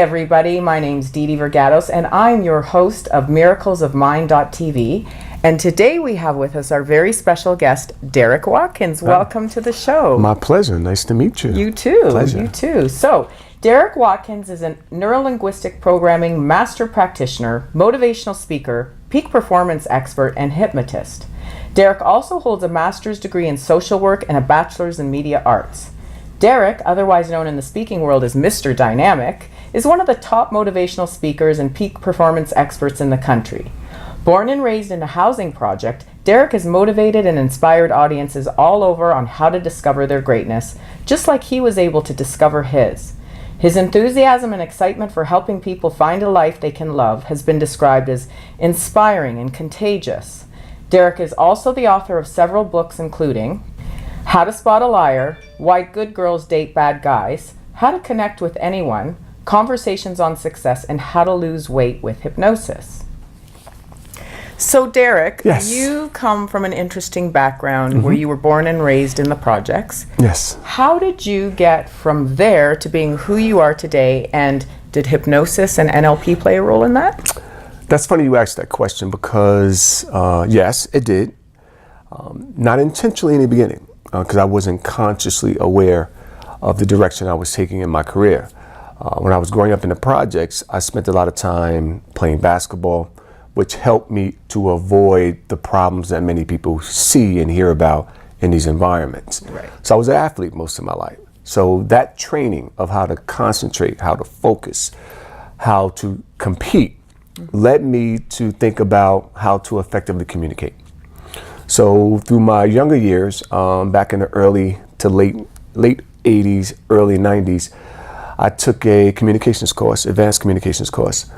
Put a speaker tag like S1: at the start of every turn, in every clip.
S1: everybody, my name's Didi Vergados and I'm your host of miraclesofmind.tv, and today we have with us our very special guest, Derrick Watkins. Welcome to the show.
S2: My pleasure. Nice to meet you.
S1: You too.
S2: Pleasure.
S1: You too. So, Derrick Watkins is a neurolinguistic programming master practitioner, motivational speaker, peak performance expert, and hypnotist. Derrick also holds a master's degree in social work and a bachelor's in media arts. Derrick, otherwise known in the speaking world as Mr. Dynamic, is one of the top motivational speakers and peak performance experts in the country. Born and raised in a housing project, Derrick has motivated and inspired audiences all over on how to discover their greatness, just like he was able to discover his. His enthusiasm and excitement for helping people find a life they can love has been described as inspiring and contagious. Derrick is also the author of several books, including How to Spot a Liar, Why Good Girls Date Bad Guys, How to Connect with Anyone, Conversations on Success, and How to Lose Weight with Hypnosis. So Derrick,
S2: yes.
S1: You come from an interesting background where you were born and raised in the projects.
S2: Yes.
S1: How did you get from there to being who you are today, and did hypnosis and NLP play a role in that?
S2: That's funny you asked that question because, yes, it did. Not intentionally in the beginning, because I wasn't consciously aware of the direction I was taking in my career. When I was growing up in the projects, I spent a lot of time playing basketball, which helped me to avoid the problems that many people see and hear about in these environments.
S1: Right.
S2: So I was an athlete most of my life. So that training of how to concentrate, how to focus, how to compete, led me to think about how to effectively communicate. So through my younger years, back in the early to late 80s, early 90s, I took a communications course, advanced communications course.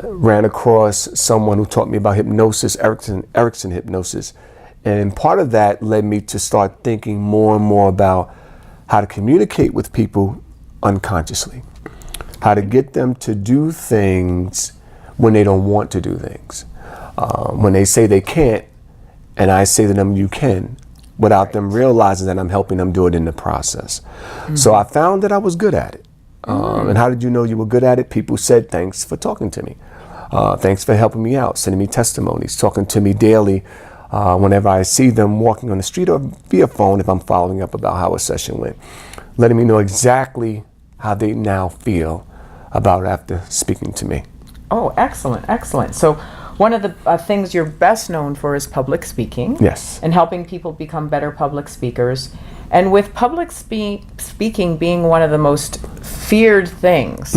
S2: Ran across someone who taught me about hypnosis, Erickson hypnosis. And part of that led me to start thinking more and more about how to communicate with people unconsciously, how to get them to do things when they don't want to do things. When they say they can't, and I say to them, you can, without them realizing that I'm helping them do it in the process. So I found that I was good at it. And how did you know you were good at it? People said, thanks for talking to me. Thanks for helping me out, sending me testimonies, talking to me daily whenever I see them walking on the street or via phone if I'm following up about how a session went, letting me know exactly how they now feel about it after speaking to me.
S1: Oh, excellent, excellent. So one of the things you're best known for is public speaking.
S2: Yes.
S1: And helping people become better public speakers. And with public speaking being one of the most feared things,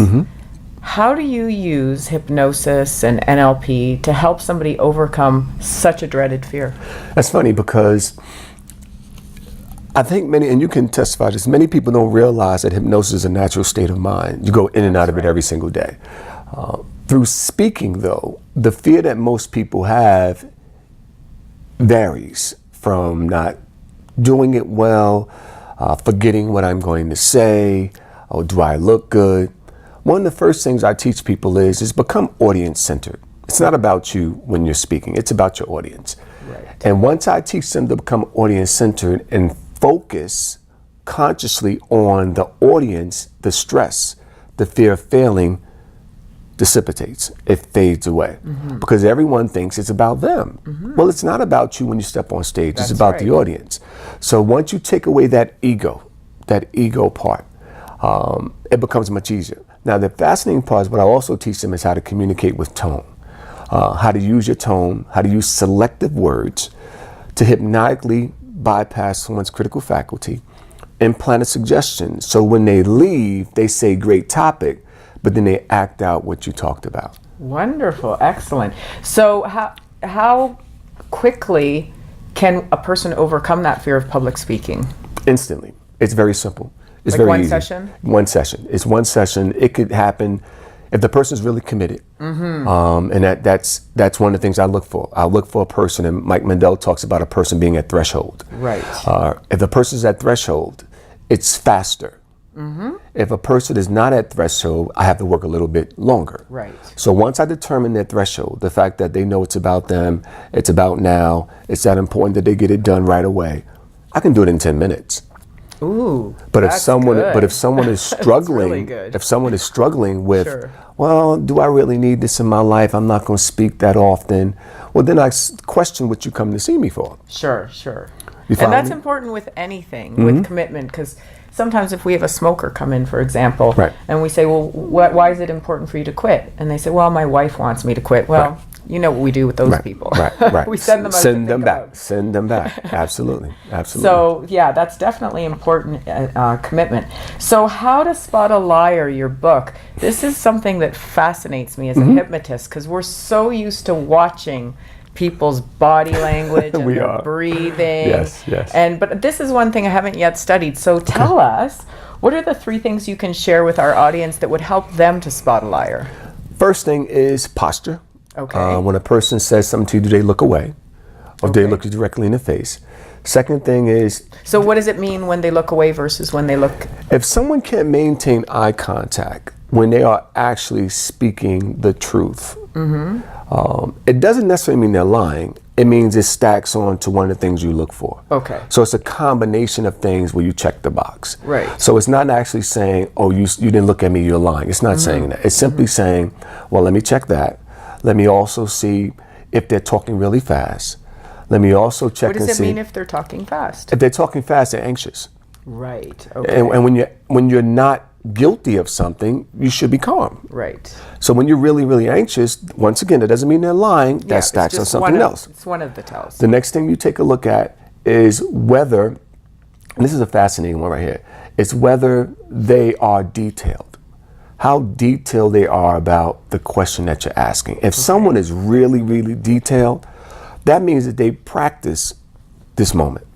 S1: how do you use hypnosis and NLP to help somebody overcome such a dreaded fear?
S2: That's funny because I think many, and you can testify to this, many people don't realize that hypnosis is a natural state of mind. You go in and out of it every single day. Through speaking, though, the fear that most people have varies from not doing it well, forgetting what I'm going to say, or do I look good? One of the first things I teach people is become audience-centered. It's not about you when you're speaking, it's about your audience.
S1: Right.
S2: And once I teach them to become audience-centered and focus consciously on the audience, the stress, the fear of failing dissipates, it fades away. Because everyone thinks it's about them. Well, it's not about you when you step on stage, it's about the audience. So once you take away that ego part, it becomes much easier. Now the fascinating part is what I also teach them is how to communicate with tone, how to use your tone, how to use selective words to hypnotically bypass someone's critical faculty and plant a suggestion. So when they leave, they say great topic, but then they act out what you talked about.
S1: Wonderful, excellent. So how quickly can a person overcome that fear of public speaking? Instantly.
S2: It's very simple. It's
S1: like
S2: very
S1: one
S2: easy.
S1: session?
S2: One session. It's one session. It could happen if the person's really committed. And that's one of the things I look for. I look for a person, and Mike Mandel talks about a person being at threshold.
S1: Right.
S2: If the person's at threshold, it's faster. If a person is not at threshold, I have to work a little bit longer.
S1: Right.
S2: So once I determine their threshold, the fact that they know it's about them, it's about now, it's that important that they get it done right away, I can do it in 10 minutes.
S1: Ooh,
S2: But
S1: that's
S2: if someone,
S1: good.
S2: but if someone is struggling,
S1: really good.
S2: if someone is struggling with,
S1: Sure.
S2: well, do I really need this in my life? I'm not going to speak that often. Well, then I question what you come to see me for.
S1: Sure, sure.
S2: You follow
S1: And that's
S2: me?
S1: important with anything, with commitment, because sometimes if we have a smoker come in, for example,
S2: Right.
S1: and we say, well, why is it important for you to quit? And they say, well, my wife wants me to quit. Well,
S2: Right.
S1: you know what we do with those
S2: Right,
S1: people.
S2: right.
S1: We send them out to
S2: Send them
S1: think
S2: back.
S1: about.
S2: Send them back. Absolutely, absolutely.
S1: So, yeah, that's definitely important commitment. So, How to Spot a Liar, your book, this is something that fascinates me as a hypnotist, because we're so used to watching people's body language and
S2: We
S1: their
S2: are.
S1: breathing.
S2: Yes, yes.
S1: But this is one thing I haven't yet studied. So tell us, what are the 3 things you can share with our audience that would help them to spot a liar?
S2: First thing is posture.
S1: Okay.
S2: When a person says something to you, do they look away? Or do they
S1: Okay.
S2: look you directly in the face? Second thing is,
S1: So what does it mean when they look away versus when they look?
S2: if someone can't maintain eye contact when they are actually speaking the truth, it doesn't necessarily mean they're lying. It means it stacks on to one of the things you look for.
S1: Okay.
S2: So it's a combination of things where you check the box.
S1: Right.
S2: So it's not actually saying, oh, you didn't look at me, you're lying. It's not saying that. It's simply saying, well, let me check that. Let me also see if they're talking really fast. Let me also check
S1: What
S2: and
S1: does it
S2: see
S1: mean if they're talking fast?
S2: if they're talking fast, they're anxious.
S1: Right. Okay.
S2: And when you're not guilty of something, you should be calm.
S1: Right.
S2: So when you're really, really anxious, once again, that doesn't mean they're lying.
S1: Yeah,
S2: That
S1: it's
S2: stacks on
S1: just
S2: something else.
S1: It's one of the tells.
S2: The next thing you take a look at is whether, and this is a fascinating one right here, it's whether they are detailed. How detailed they are about the question that you're asking. If someone is really, really detailed, that means that they practice this moment.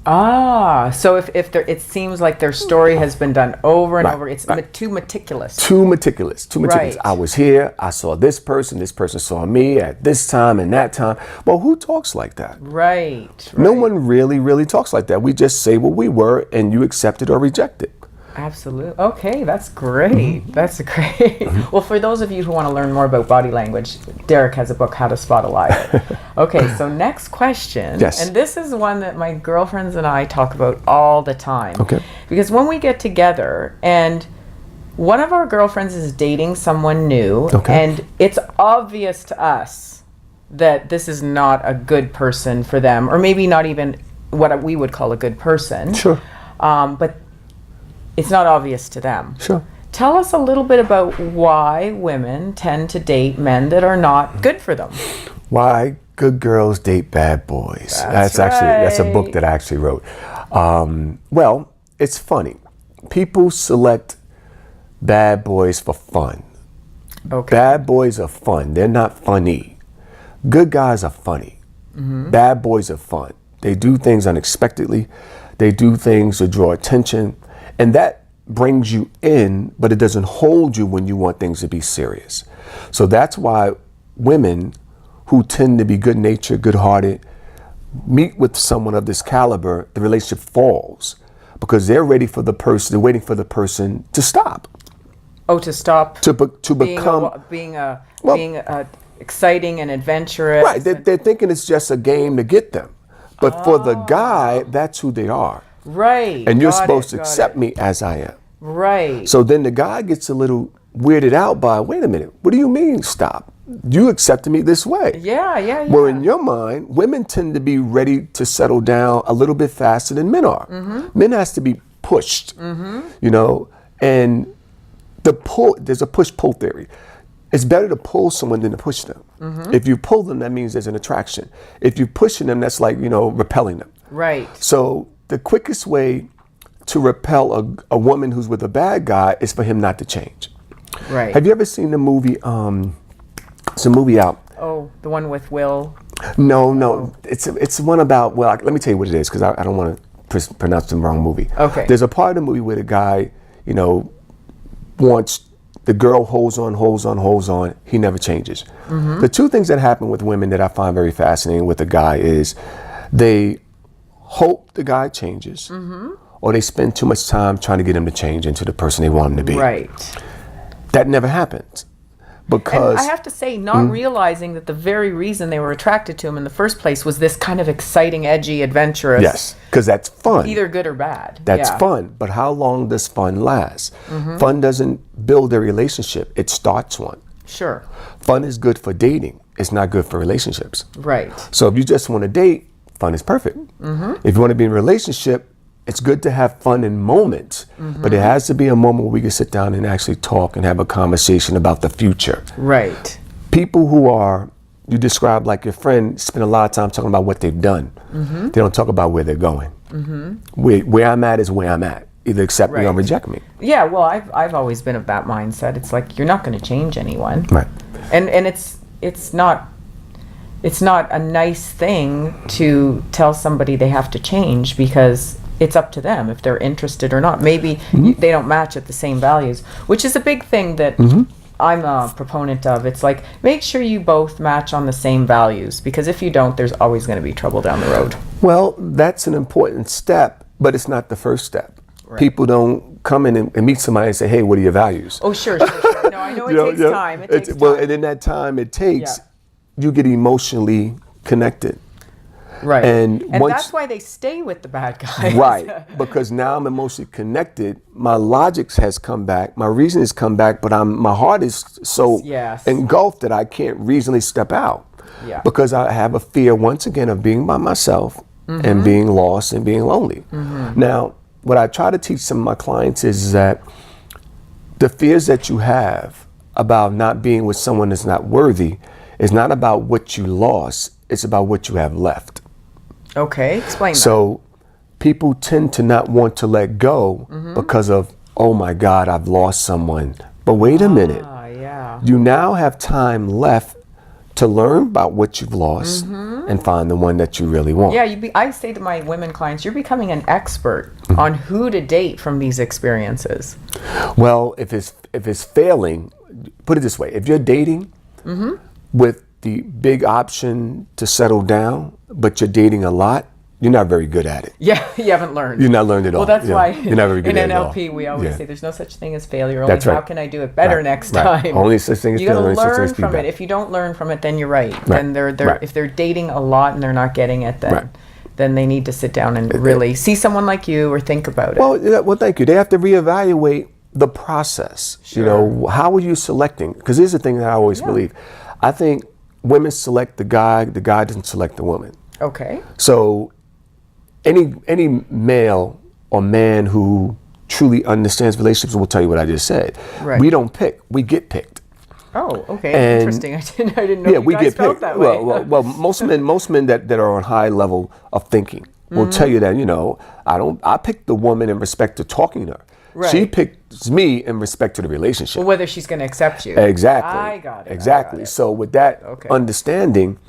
S1: So if it seems like their story has been done over and
S2: Right,
S1: over, it's
S2: right.
S1: too meticulous.
S2: Too meticulous.
S1: Right.
S2: I was here, I saw this person saw me at this time and that time. Well, who talks like that?
S1: Right.
S2: No one really, really talks like that. We just say what we were and you accept it or reject it.
S1: Absolutely. Okay, that's great. That's great. Well, for those of you who want to learn more about body language, Derrick has a book, How to Spot a Liar. Okay, so next question.
S2: Yes.
S1: And this is one that my girlfriends and I talk about all the time.
S2: Okay.
S1: Because when we get together and one of our girlfriends is dating someone new,
S2: Okay.
S1: and it's obvious to us that this is not a good person for them, or maybe not even what we would call a good person.
S2: Sure.
S1: But it's not obvious to them.
S2: Sure.
S1: Tell us a little bit about why women tend to date men that are not good for them.
S2: Why good girls date bad boys.
S1: That's
S2: that's a book
S1: right.
S2: that I actually wrote. Well, it's funny. People select bad boys for fun.
S1: Okay.
S2: Bad boys are fun. They're not funny. Good guys are funny. Bad boys are fun. They do things unexpectedly. They do things to draw attention. And that brings you in, but it doesn't hold you when you want things to be serious. So that's why women who tend to be good-natured, good-hearted, meet with someone of this caliber, the relationship falls because they're waiting for the person to stop.
S1: Oh, to stop
S2: To
S1: being
S2: become
S1: being exciting and adventurous.
S2: right. They're thinking it's just a game to get them, but for the guy, that's who they are,
S1: Right.
S2: and you're
S1: Got
S2: supposed
S1: it,
S2: to
S1: got
S2: accept
S1: it.
S2: me as I am.
S1: Right.
S2: So then the guy gets a little weirded out by, wait a minute, what do you mean stop? You accepted me this way.
S1: Yeah.
S2: Where in your mind, women tend to be ready to settle down a little bit faster than men are. Men has to be pushed, and there's a push-pull theory. It's better to pull someone than to push them. If you pull them, that means there's an attraction. If you're pushing them, that's like, repelling them.
S1: Right.
S2: So the quickest way to repel a woman who's with a bad guy is for him not to change.
S1: Right.
S2: Have you ever seen the movie, it's a movie out.
S1: Oh, the one with Will.
S2: No. It's one about, well, let me tell you what it is, because I don't want to pronounce the wrong movie.
S1: Okay.
S2: There's a part of the movie where the guy, wants, the girl holds on, he never changes. The two things that happen with women that I find very fascinating with a guy is they hope the guy changes, or they spend too much time trying to get him to change into the person they want him to be.
S1: Right.
S2: That never happens. Because
S1: and I have to say, not realizing that the very reason they were attracted to him in the first place was this kind of exciting, edgy, adventurous.
S2: yes, because that's fun.
S1: Either good or bad.
S2: That's
S1: Yeah.
S2: fun. But how long does fun last? Fun doesn't build a relationship. It starts one.
S1: Sure.
S2: Fun is good for dating. It's not good for relationships.
S1: Right.
S2: So if you just want to date, fun is perfect. If you want to be in a relationship, it's good to have fun in moments, but it has to be a moment where we can sit down and actually talk and have a conversation about the future.
S1: Right.
S2: People who are, you describe like your friend, spend a lot of time talking about what they've done. They don't talk about where they're going. Where I'm at is where I'm at. Either accept me or
S1: Right.
S2: reject me.
S1: Yeah, well, I've always been of that mindset. It's like you're not going to change anyone.
S2: Right.
S1: And it's not a nice thing to tell somebody they have to change, because it's up to them if they're interested or not. Maybe they don't match at the same values, which is a big thing that I'm a proponent of. It's like, make sure you both match on the same values, because if you don't, there's always going to be trouble down the road.
S2: Well, that's an important step, but it's not the first step.
S1: Right.
S2: People don't come in and meet somebody and say, hey, what are your values?
S1: Oh, sure. No, I know it takes time. It takes time.
S2: Well, and in that time it takes, you get emotionally connected.
S1: Right.
S2: And once,
S1: that's why they stay with the bad guys.
S2: right, because now I'm emotionally connected. My logic has come back. My reason has come back, but my heart is so
S1: Yes.
S2: engulfed that I can't reasonably step out.
S1: Yeah.
S2: Because I have a fear, once again, of being by myself and being lost and being lonely. Now, what I try to teach some of my clients is that the fears that you have about not being with someone that's not worthy is not about what you lost, it's about what you have left.
S1: Okay, explain that.
S2: So people tend to not want to let go because of, oh my God, I've lost someone. But wait a minute.
S1: Yeah.
S2: You now have time left to learn about what you've lost and find the one that you really want.
S1: Yeah, I say to my women clients, you're becoming an expert on who to date from these experiences.
S2: Well, if it's failing, put it this way: if you're dating with the big option to settle down, but you're dating a lot, you're not very good at it.
S1: Yeah, you haven't learned.
S2: You're not learned at all.
S1: Well, that's why
S2: you're not very good
S1: in
S2: at it all.
S1: NLP we always say there's no such thing as failure. Only
S2: That's right.
S1: how can I do it better next time?
S2: Only such thing as
S1: you got to
S2: failure, only such thing
S1: learn
S2: as
S1: from
S2: feedback.
S1: it. If you don't learn from it, then you're right. Then if they're dating a lot and they're not getting it, then they need to sit down and really see someone like you or think about it.
S2: Well, thank you. They have to reevaluate the process.
S1: Sure.
S2: You know, how are you selecting? Because here's the thing that I always believe. I think women select the guy doesn't select the woman.
S1: Okay.
S2: So any male or man who truly understands relationships will tell you what I just said.
S1: Right.
S2: We don't pick, we get picked.
S1: Oh, okay.
S2: And-
S1: Interesting. I didn't know you
S2: we
S1: guys
S2: get
S1: felt
S2: picked.
S1: that way.
S2: Well, most men that are on high level of thinking will tell you that, I picked the woman in respect to talking to her.
S1: Right.
S2: She picks me in respect to the relationship.
S1: Well, whether she's going to accept you.
S2: Exactly.
S1: I got it.
S2: Exactly.
S1: I got it.
S2: So with that understanding,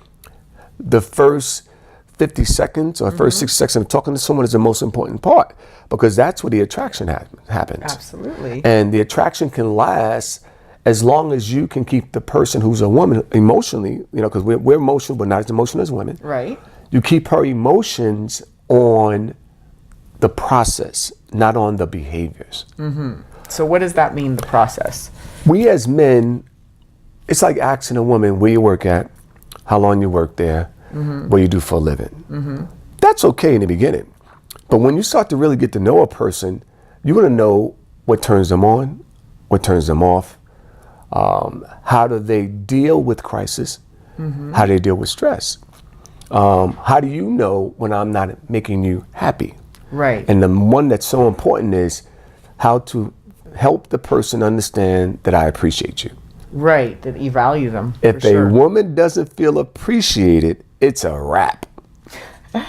S2: the first 50 seconds or first 60 seconds of talking to someone is the most important part, because that's where the attraction happens.
S1: Absolutely.
S2: And the attraction can last as long as you can keep the person who's a woman emotionally, because we're emotional, but not as emotional as women.
S1: Right.
S2: You keep her emotions on the process, not on the behaviors.
S1: So what does that mean, the process?
S2: We as men, it's like asking a woman where you work at, how long you work there, what you do for a living. That's okay in the beginning. But when you start to really get to know a person, you want to know what turns them on, what turns them off, how do they deal with crisis, how do they deal with stress. How do you know when I'm not making you happy?
S1: Right.
S2: And the one that's so important is how to help the person understand that I appreciate you.
S1: Right, that you value them.
S2: If
S1: for sure.
S2: a woman doesn't feel appreciated, it's a wrap.
S1: You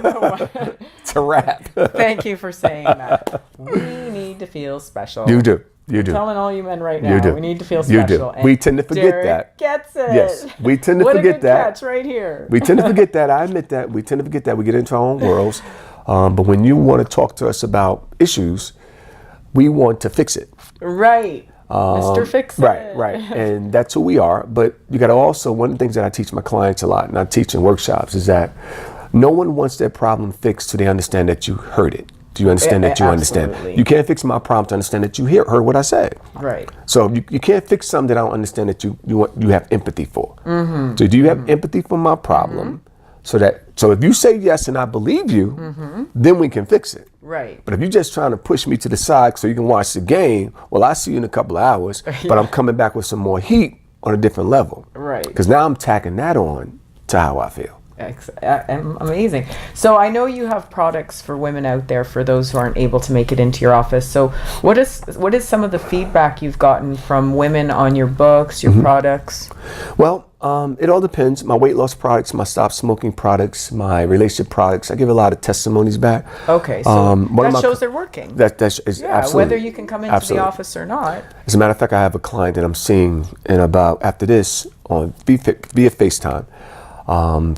S1: know what?
S2: It's a wrap.
S1: Thank you for saying that. We need to feel special.
S2: You do. You do.
S1: I'm telling all you men right now,
S2: You do.
S1: we need to feel
S2: You
S1: special.
S2: do.
S1: And
S2: We tend to forget
S1: Derrick
S2: that.
S1: Gets it.
S2: Yes, we tend to
S1: what
S2: forget
S1: a good
S2: that.
S1: catch right here.
S2: We tend to forget that. I admit that. We tend to forget that. We get into our own worlds. But when you want to talk to us about issues, we want to fix it.
S1: Right. Mr. Fix It.
S2: Right. And that's who we are. But you got to also, one of the things that I teach my clients a lot, and I teach in workshops, is that no one wants their problem fixed till they understand that you heard it. Do you understand that you
S1: Absolutely.
S2: understand? You can't fix my problem to understand that you heard what I said.
S1: Right.
S2: So you can't fix something that I don't understand that you have empathy for. So do you have empathy for my problem? So if you say yes and I believe you, then we can fix it.
S1: Right.
S2: But if you're just trying to push me to the side so you can watch the game, well, I'll see you in a couple of hours, but I'm coming back with some more heat on a different level.
S1: Right.
S2: Because now I'm tacking that on to how I feel.
S1: Amazing. So I know you have products for women out there for those who aren't able to make it into your office. So what is some of the feedback you've gotten from women on your books, your products?
S2: Well, it all depends. My weight loss products, my stop smoking products, my relationship products, I give a lot of testimonies back.
S1: Okay, so that shows they're working.
S2: That is absolutely.
S1: Whether you can come into the office or not.
S2: As a matter of fact, I have a client that I'm seeing in about after this on via FaceTime.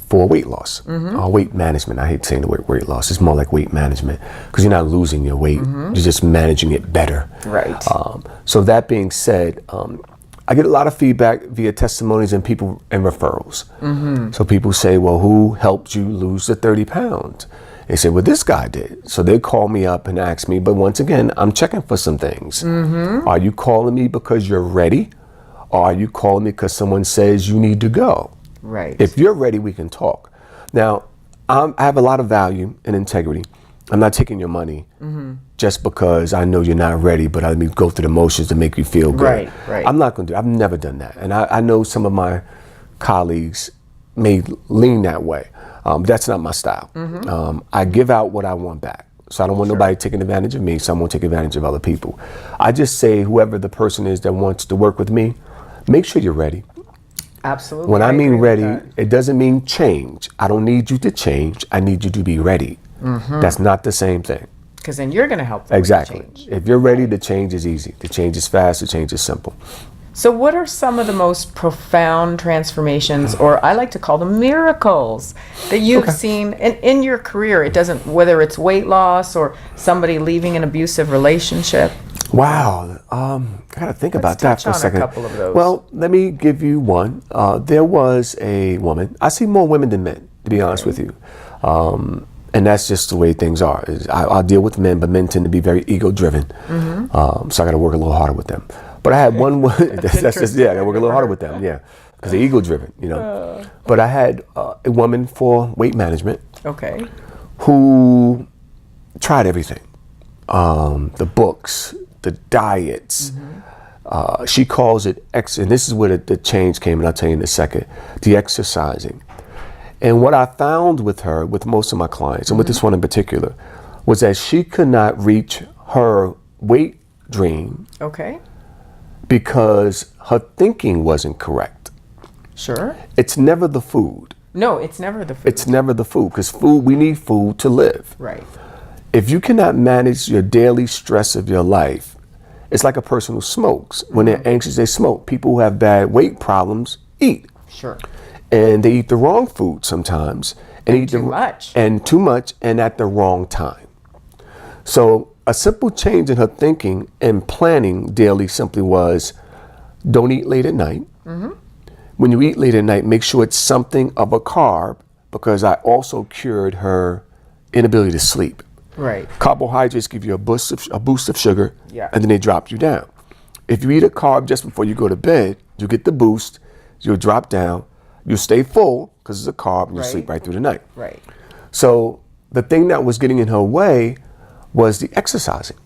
S2: For weight loss, weight management. I hate saying the word weight loss. It's more like weight management because you're not losing your weight. You're just managing it better.
S1: Right.
S2: So that being said, I get a lot of feedback via testimonies and people and referrals. So people say, well, who helped you lose the 30 pounds? They say, well, this guy did. So they call me up and ask me, but once again, I'm checking for some things. Are you calling me because you're ready? Or are you calling me because someone says you need to go?
S1: Right.
S2: If you're ready, we can talk. Now, I have a lot of value and integrity. I'm not taking your money just because I know you're not ready, but I mean, go through the motions to make you feel good.
S1: Right.
S2: I'm not going to do it. I've never done that. And I know some of my colleagues may lean that way. That's not my style. I give out what I want back. So I don't want nobody taking advantage of me, so I won't take advantage of other people. I just say whoever the person is that wants to work with me, make sure you're ready.
S1: Absolutely.
S2: When I mean ready, it doesn't mean change. I don't need you to change. I need you to be ready. That's not the same thing.
S1: Because then you're going to help them
S2: Exactly.
S1: with the change.
S2: If you're ready, the change is easy. The change is fast. The change is simple.
S1: So what are some of the most profound transformations, or I like to call them miracles, that you've seen in your career? It doesn't, whether it's weight loss or somebody leaving an abusive relationship.
S2: Wow. I got to think about that for a second.
S1: A couple of those.
S2: Well, let me give you one. There was a woman. I see more women than men, to be honest with you. And that's just the way things are. I'll deal with men, but men tend to be very ego-driven. So I got to work a little harder with them. But I had one. That's just I got to work a little harder with them. Yeah, because they're ego-driven, you know. But I had a woman for weight management.
S1: Okay.
S2: Who tried everything, the books, the diets. She calls it and this is where the change came, and I'll tell you in a second, the exercising. And what I found with her, with most of my clients, and with this one in particular, was that she could not reach her weight dream.
S1: Okay.
S2: Because her thinking wasn't correct.
S1: Sure.
S2: It's never the food.
S1: No, it's never the food.
S2: It's never the food, because we need food to live.
S1: Right.
S2: If you cannot manage your daily stress of your life, it's like a person who smokes. When they're anxious, they smoke. People who have bad weight problems eat.
S1: Sure.
S2: And they eat the wrong food sometimes. And eat
S1: too much.
S2: And too much, and at the wrong time. So a simple change in her thinking and planning daily simply was, don't eat late at night. When you eat late at night, make sure it's something of a carb, because I also cured her inability to sleep.
S1: Right.
S2: Carbohydrates give you a boost of sugar, and then they drop you down. If you eat a carb just before you go to bed, you get the boost, you'll drop down, you'll stay full because it's a carb, and you'll sleep right through the night.
S1: Right.
S2: So the thing that was getting in her way was the exercising.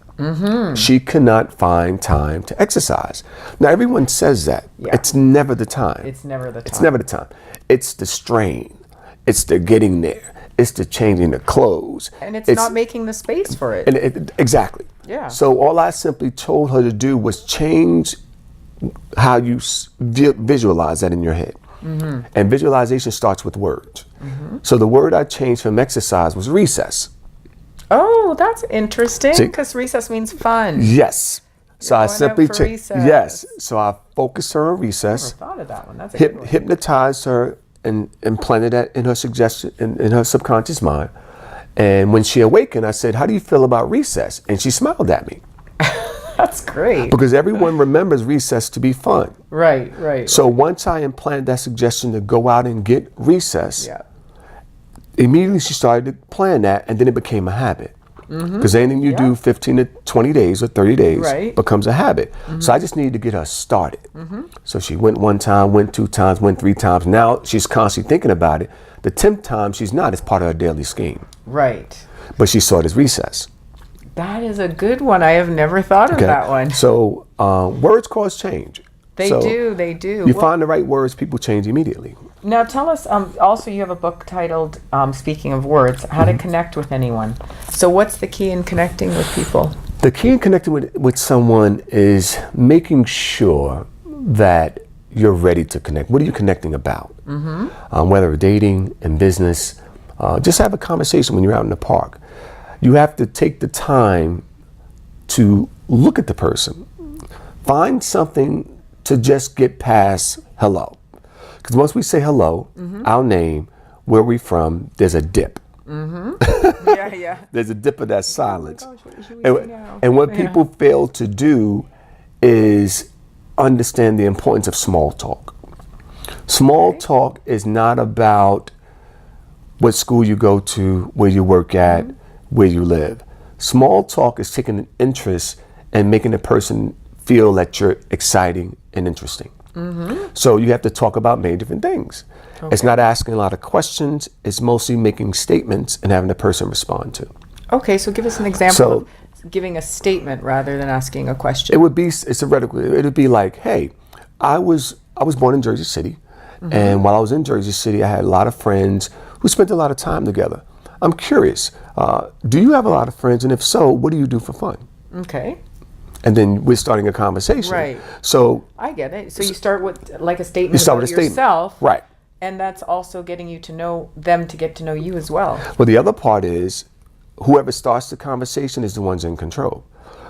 S2: She could not find time to exercise. Now everyone says that. It's never the time.
S1: It's never the time.
S2: It's never the time. It's the strain. It's the getting there. It's the changing the clothes.
S1: And it's not making the space for it.
S2: And exactly.
S1: Yeah.
S2: So all I simply told her to do was change how you visualize that in your head. And visualization starts with words. So the word I changed from exercise was recess.
S1: Oh, that's interesting, because recess means fun.
S2: Yes. So I simply
S1: changed.
S2: Yes. So I focused her on recess.
S1: I never thought of that one. That's a good one.
S2: Hypnotized her and implanted that in her suggestion in her subconscious mind. And when she awakened, I said, "How do you feel about recess?" And she smiled at me.
S1: That's great.
S2: Because everyone remembers recess to be fun.
S1: Right.
S2: So once I implanted that suggestion to go out and get recess, immediately she started to plan that, and then it became a habit. Because anything you do 15 to 20 days or 30 days
S1: Right.
S2: becomes a habit. So I just needed to get her started. So she went 1 time, went 2 times, went 3 times. Now she's constantly thinking about it. The 10th time she's not. It's part of her daily scheme.
S1: Right.
S2: But she saw it as recess.
S1: That is a good one. I have never thought of that one.
S2: So words cause change.
S1: They
S2: So
S1: do. They do.
S2: You find the right words, people change immediately.
S1: Now tell us, also you have a book titled, speaking of words, How to Connect with Anyone. So what's the key in connecting with people?
S2: The key in connecting with someone is making sure that you're ready to connect. What are you connecting about? Whether dating, in business, just have a conversation when you're out in the park. You have to take the time to look at the person. Find something to just get past hello. Because once we say hello, our name, where we from, there's a dip.
S1: Yeah.
S2: There's a dip of that silence.
S1: Oh my gosh, what should we say now?
S2: And what people fail to do is understand the importance of small talk. Small talk is not about what school you go to, where you work at, where you live. Small talk is taking an interest and making the person feel that you're exciting and interesting. So you have to talk about many different things. It's not asking a lot of questions. It's mostly making statements and having the person respond to.
S1: Okay, so give us an example of giving a statement rather than asking a question.
S2: It would be, it's theoretical. It would be like, hey, I was born in Jersey City. And while I was in Jersey City, I had a lot of friends who spent a lot of time together. I'm curious, do you have a lot of friends? And if so, what do you do for fun?
S1: Okay.
S2: And then we're starting a conversation.
S1: Right.
S2: So
S1: I get it. So you start with like a statement
S2: you start
S1: about
S2: with a statement.
S1: yourself.
S2: Right.
S1: And that's also getting you to know them to get to know you as well.
S2: Well, the other part is whoever starts the conversation is the ones in control.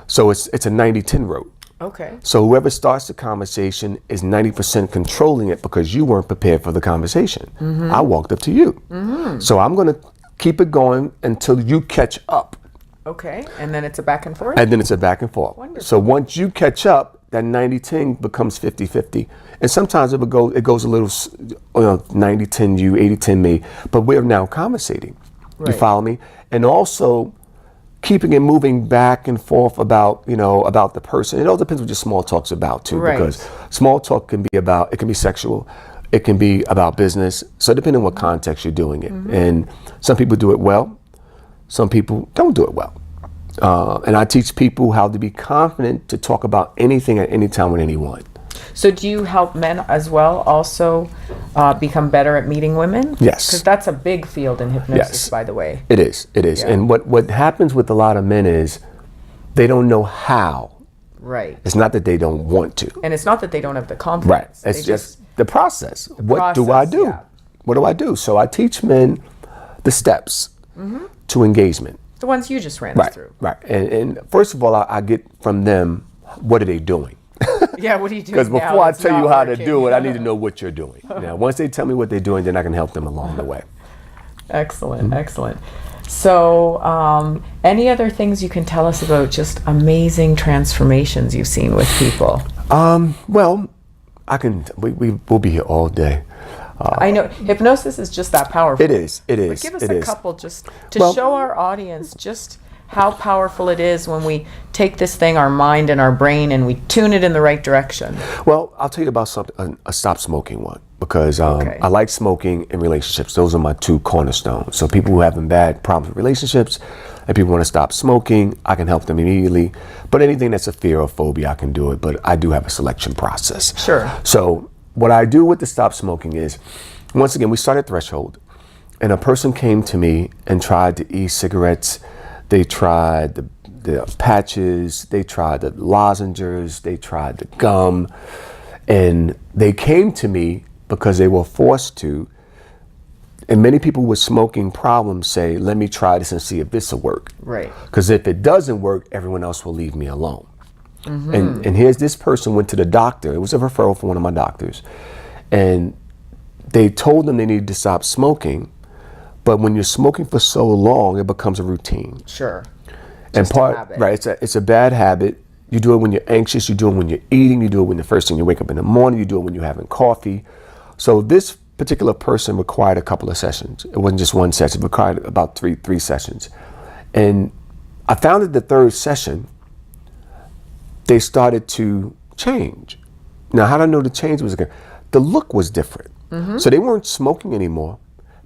S2: So it's a 90-10 rule.
S1: Okay.
S2: So whoever starts the conversation is 90% controlling it because you weren't prepared for the conversation. I walked up to you. So I'm going to keep it going until you catch up.
S1: Okay. And then it's a back and forth?
S2: And then it's a back and forth.
S1: Wonderful.
S2: So once you catch up, that 90-10 becomes 50-50. And sometimes it goes a little 90-10 you, 80-10 me. But we're now conversating. You
S1: Right.
S2: follow me? And also keeping it moving back and forth about the person. It all depends what your small talk's about too.
S1: Right.
S2: Because small talk can be sexual. It can be about business. So depending on what context you're doing it. And some people do it well. Some people don't do it well. And I teach people how to be confident to talk about anything at any time with anyone.
S1: So do you help men as well also become better at meeting women?
S2: Yes.
S1: Because that's a big field in hypnosis,
S2: Yes.
S1: by the way.
S2: It is.
S1: Yeah.
S2: And what happens with a lot of men is they don't know how.
S1: Right.
S2: It's not that they don't want to.
S1: And it's not that they don't have the
S2: Right.
S1: confidence. They
S2: It's just the process. What do I
S1: process,
S2: do?
S1: yeah.
S2: What do I do? So I teach men the steps to engagement.
S1: the ones you just ran us through.
S2: Right. And first of all, I get from them, what are they doing?
S1: Yeah, what do you do?
S2: Because before I tell you how to do it, I need to know what you're doing. Now, once they tell me what they're doing, then I can help them along the way.
S1: Excellent, excellent. So, any other things you can tell us about just amazing transformations you've seen with people?
S2: Well, we'll be here all day.
S1: I know hypnosis is just that powerful.
S2: It is.
S1: But give us a couple just to show our audience just how powerful it is when we take this thing, our mind and our brain, and we tune it in the right direction.
S2: Well, I'll tell you about something, a stop smoking one, because I like smoking in relationships. Those are my two cornerstones. So people who are having bad problems with relationships and people want to stop smoking, I can help them immediately. But anything that's a fear or phobia, I can do it. But I do have a selection process.
S1: Sure.
S2: So what I do with the stop smoking is, once again, we start at threshold. And a person came to me and tried the e-cigarettes. They tried the patches, they tried the lozenges, they tried the gum, and they came to me because they were forced to. And many people with smoking problems say, let me try this and see if this will work.
S1: Right.
S2: Because if it doesn't work, everyone else will leave me alone. And here's this person went to the doctor. It was a referral from one of my doctors. And they told them they needed to stop smoking. But when you're smoking for so long, it becomes a routine.
S1: Sure.
S2: And it's a bad habit. You do it when you're anxious, you do it when you're eating, you do it when the first thing you wake up in the morning, you do it when you're having coffee. So this particular person required a couple of sessions. It wasn't just one session, it required about three sessions. And I found at the third session, they started to change. Now, how did I know the change was occurring? The look was different. So they weren't smoking anymore.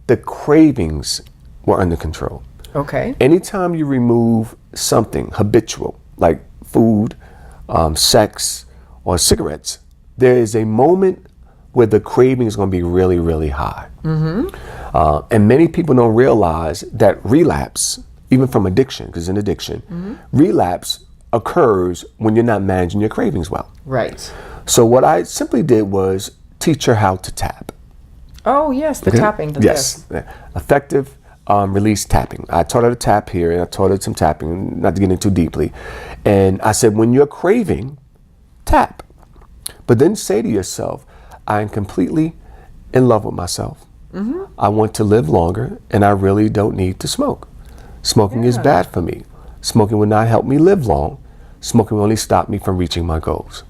S2: The cravings were under control.
S1: Okay.
S2: Anytime you remove something habitual, like food, sex, or cigarettes, there is a moment where the craving is going to be really, really high. And many people don't realize that relapse, even from addiction, because it's an addiction, relapse occurs when you're not managing your cravings well.
S1: Right.
S2: So what I simply did was teach her how to tap.
S1: Oh, yes, the tapping.
S2: Yes. Effective release tapping. I taught her to tap here, and I taught her some tapping, not to get into too deeply. And I said, when you're craving, tap. But then say to yourself, I am completely in love with myself. I want to live longer, and I really don't need to smoke. Smoking is bad for me. Smoking will not help me live long. Smoking will only stop me from reaching my goals.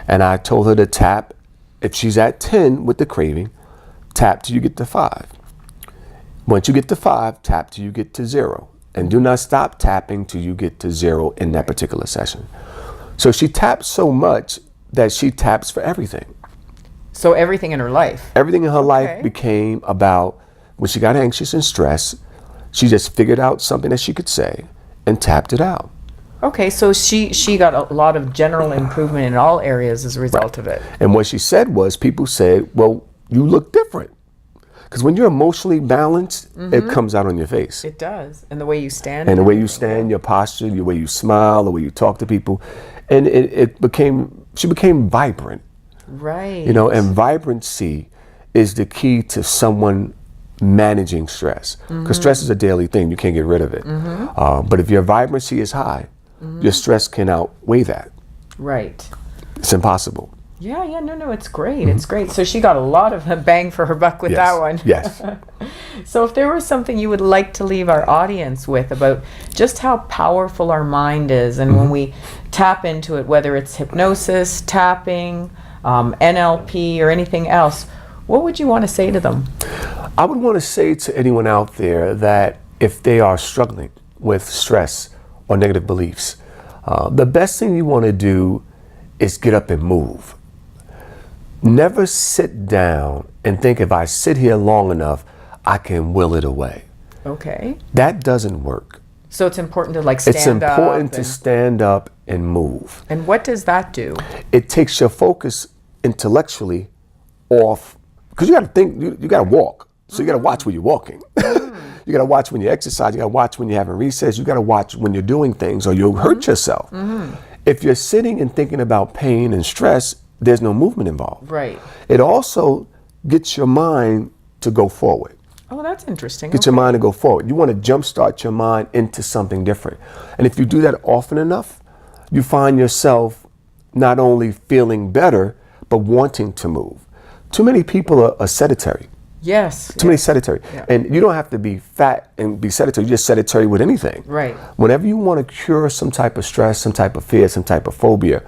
S2: And I told her to tap. If she's at 10 with the craving, tap till you get to 5. Once you get to 5, tap till you get to 0. And do not stop tapping till you get to 0 in that particular session. So she taps so much that she taps for everything.
S1: So everything in her life.
S2: Everything in her life became about, when she got anxious and stressed, she just figured out something that she could say and tapped it out.
S1: Okay, so she got a lot of general improvement in all areas as a result of it.
S2: And what she said was, people said, well, you look different. Because when you're emotionally balanced, it comes out on your face.
S1: It does. And the way you stand.
S2: And the way you stand, your posture, the way you smile, the way you talk to people. And she became vibrant.
S1: Right.
S2: You know, and vibrancy is the key to someone managing stress. Because stress is a daily thing. You can't get rid of it. But if your vibrancy is high, your stress can outweigh that.
S1: Right.
S2: It's impossible.
S1: Yeah, no, it's great. It's great. So she got a lot of bang for her buck with that one.
S2: Yes.
S1: So if there was something you would like to leave our audience with about just how powerful our mind is, and when we tap into it, whether it's hypnosis, tapping, NLP, or anything else, what would you want to say to them?
S2: I would want to say to anyone out there that if they are struggling with stress or negative beliefs, the best thing you want to do is get up and move. Never sit down and think, if I sit here long enough, I can will it away.
S1: Okay.
S2: That doesn't work.
S1: So it's important to stand up.
S2: It's important to stand up and move.
S1: And what does that do?
S2: It takes your focus intellectually off, because you got to think, you got to walk. So you got to watch where you're walking. You got to watch when you exercise. You got to watch when you're having recess. You got to watch when you're doing things, or you'll hurt yourself. If you're sitting and thinking about pain and stress, there's no movement involved.
S1: Right.
S2: It also gets your mind to go forward.
S1: Oh, that's interesting.
S2: Get your mind to go forward. You want to jumpstart your mind into something different. And if you do that often enough, you find yourself not only feeling better, but wanting to move. Too many people are sedentary.
S1: Yes.
S2: Too many sedentary. Yeah. And you don't have to be fat and be sedentary. You're just sedentary with anything.
S1: Right.
S2: Whenever you want to cure some type of stress, some type of fear, some type of phobia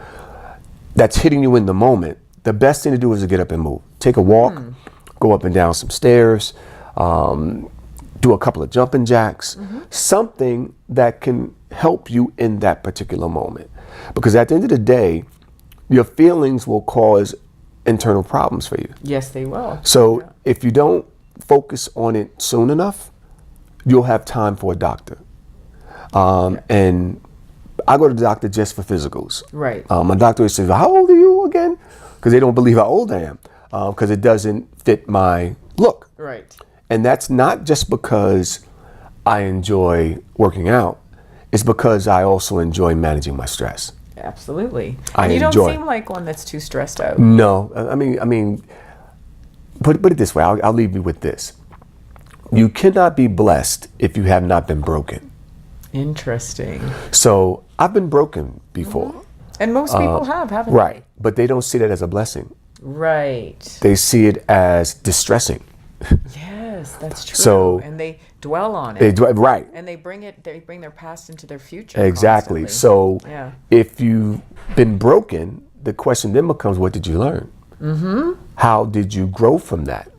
S2: that's hitting you in the moment, the best thing to do is to get up and move. Take a walk, go up and down some stairs, do a couple of jumping jacks, something that can help you in that particular moment. Because at the end of the day, your feelings will cause internal problems for you.
S1: Yes, they will.
S2: So if you don't focus on it soon enough, you'll have time for a doctor. And I go to the doctor just for physicals.
S1: Right.
S2: My doctor says, how old are you again? Because they don't believe how old I am, because it doesn't fit my look.
S1: Right.
S2: And that's not just because I enjoy working out. It's because I also enjoy managing my stress.
S1: Absolutely.
S2: And
S1: you don't seem like one that's too stressed out.
S2: No, I mean, put it this way. I'll leave you with this. You cannot be blessed if you have not been broken.
S1: Interesting.
S2: So I've been broken before.
S1: And most people haven't
S2: Right.
S1: they?
S2: But they don't see that as a blessing.
S1: Right.
S2: They see it as distressing.
S1: Yes, that's true.
S2: So
S1: and they dwell on it.
S2: Right.
S1: And they bring their past into their future.
S2: Exactly.
S1: Constantly.
S2: So if you've been broken, the question then becomes, what did you learn? How did you grow from that?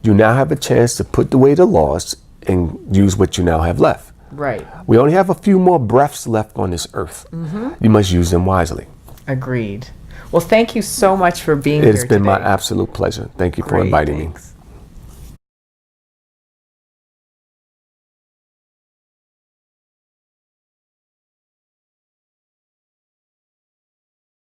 S2: You now have a chance to put away the loss and use what you now have left.
S1: Right.
S2: We only have a few more breaths left on this earth. You must use them wisely.
S1: Agreed. Well, thank you so much for being here
S2: It's been
S1: today.
S2: my absolute pleasure. Thank you for
S1: Great,
S2: inviting me.
S1: thanks.